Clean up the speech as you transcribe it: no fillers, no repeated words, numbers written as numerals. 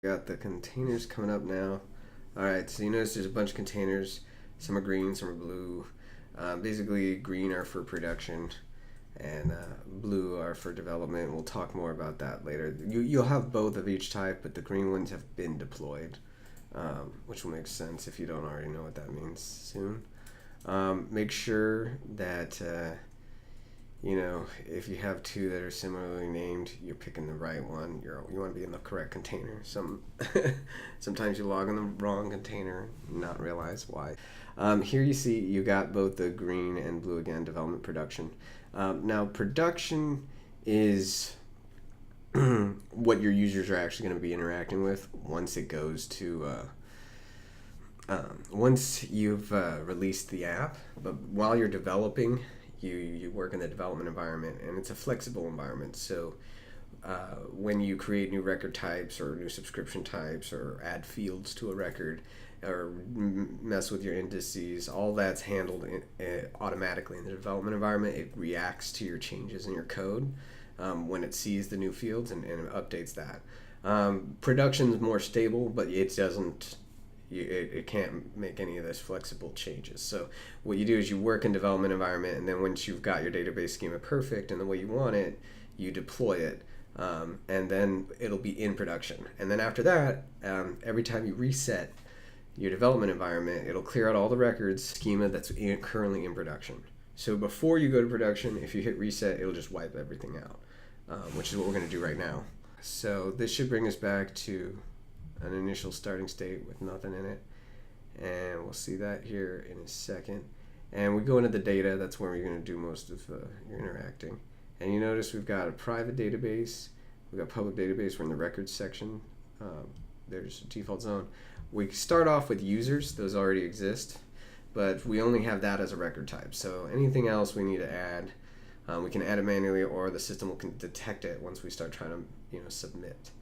Got the containers coming up now. Alright, so you notice there's a bunch of containers. Some are green, some are blue. Basically, green are for production, and blue are for development. We'll talk more about that later. You'll have both of each type, but the green ones have been deployed, which will make sense if you don't already know what that means soon. Make sure that if you have two that are similarly named, you're picking the right one. You want to be in the correct container. Sometimes you log in the wrong container, not realize why. Here you see you got both the green and blue again, development, production. Now production is what your users are actually going to be interacting with once it goes to once you've released the app. But while you're developing, you work in the development environment, and it's a flexible environment. So when you create new record types or new subscription types or add fields to a record or mess with your indices, all that's handled automatically in the development environment. It reacts to your changes in your code when it sees the new fields and updates that. Production's more stable, but it can't make any of those flexible changes. So what you do is you work in development environment, and then once you've got your database schema perfect and the way you want it, you deploy it, and then it'll be in production. And then after that, every time you reset your development environment, it'll clear out all the records schema that's currently in production. So before you go to production, if you hit reset, it'll just wipe everything out, which is what we're going to do right now. So this should bring us back to an initial starting state with nothing in it, and we'll see that here in a second. And we go into the data. That's where you're going to do most of your interacting. And you notice we've got a private database, we've got public database. We're in the records section. There's a default zone. We start off with users. Those already exist, but we only have that as a record type. So anything else we need to add, we can add it manually, or the system will detect it once we start trying to submit.